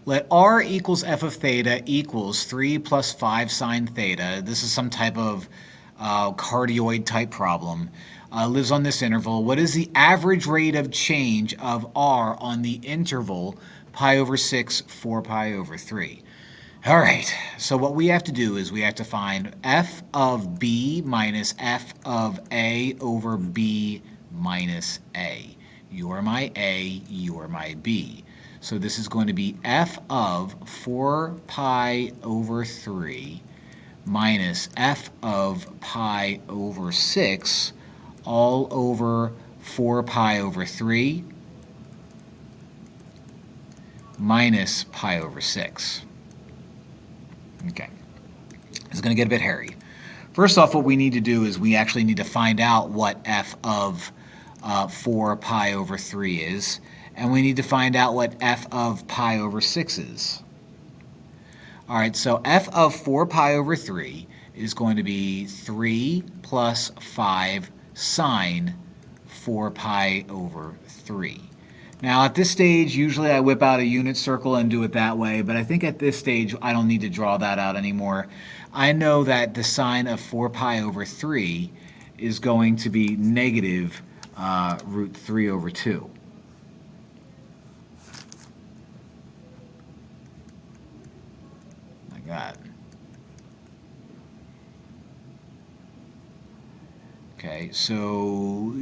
Let r equals f of theta equals 3 plus 5 sine theta. This is some type of cardioid type problem. Lives on this interval. What is the average rate of change of r on the interval pi over 6, 4 pi over 3? All right, so what we have to do is we have to find f of b minus f of a over b minus a. You are my a, you are my b. So this is going to be f of 4 pi over 3 minus f of pi over 6 all over 4 pi over 3 minus pi over 6. Okay, it's going to get a bit hairy. First off, what we need to do is we actually need to find out what f of 4 pi over 3 is, and we need to find out what f of pi over 6 is. All right, so f of 4 pi over 3 is going to be 3 plus 5 sine 4 pi over 3. Now at this stage, usually I whip out a unit circle and do it that way, but I think at this stage I don't need to draw that out anymore. I know that the sine of 4 pi over 3 is going to be negative root 3 over 2. Like that. Okay, so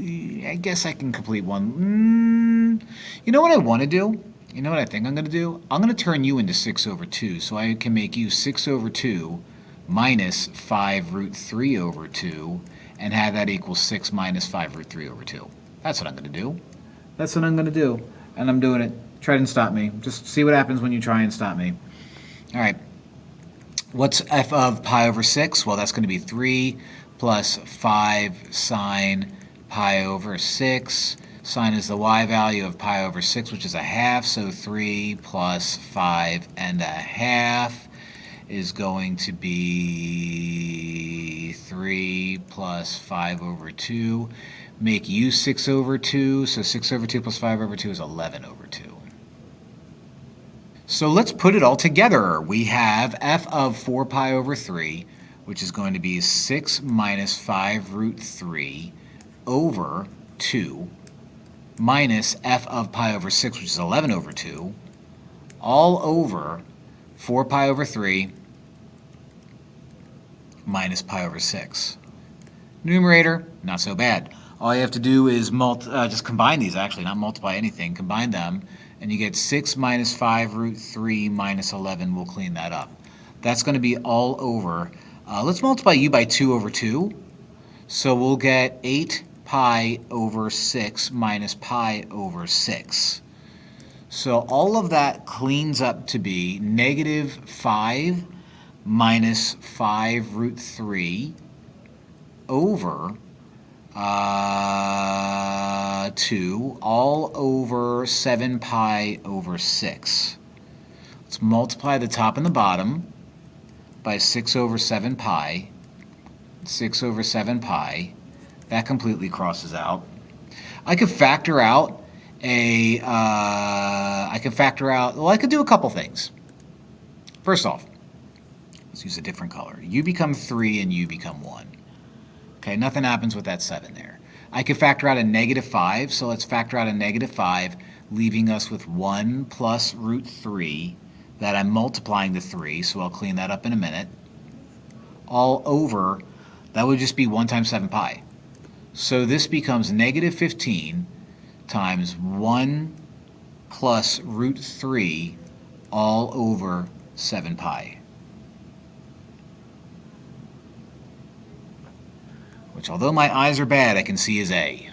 I guess I can complete one. You know what I want to do? You know what I think I'm going to do? I'm going to turn you into 6 over 2, so I can make you 6 over 2 minus 5 root 3 over 2, and have that equal 6 minus 5 root 3 over 2. That's what I'm going to do. That's what I'm going to do, and I'm doing it. Try and stop me. Just see what happens when you try and stop me. All right. What's f of pi over 6? Well, that's going to be 3 plus 5 sine pi over 6. Sine is the y value of pi over 6, which is a half, so 3 plus 5 and a half is going to be 3 plus 5 over 2. Make you 6 over 2, so 6 over 2 plus 5 over 2 is 11 over 2. So let's put it all together. We have f of 4 pi over 3, which is going to be 6 minus 5 root 3 over 2, minus f of pi over 6, which is 11 over 2, all over 4 pi over 3 minus pi over 6. Numerator, not so bad. All you have to do is just combine these, actually, not multiply anything. Combine them, and you get 6 minus 5 root 3 minus 11. We'll clean that up. That's going to be all over. Let's multiply u by 2 over 2. So we'll get 8 pi over 6 minus pi over 6. So all of that cleans up to be negative 5 minus 5 root 3 over 2 all over 7 pi over 6. Let's multiply the top and the bottom by 6 over 7 pi. 6 over 7 pi. That completely crosses out. I could factor out well, I could do a couple things. First off, let's use a different color. U become 3 and U become 1. Okay, nothing happens with that 7 there. I could factor out a negative 5, so let's factor out a negative 5, leaving us with 1 plus root 3 that I'm multiplying to 3, so I'll clean that up in a minute. All over, that would just be 1 times 7 pi. So this becomes negative 15 times 1 plus root 3 all over 7 pi. Which, although my eyes are bad, I can see is A.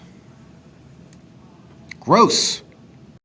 Gross!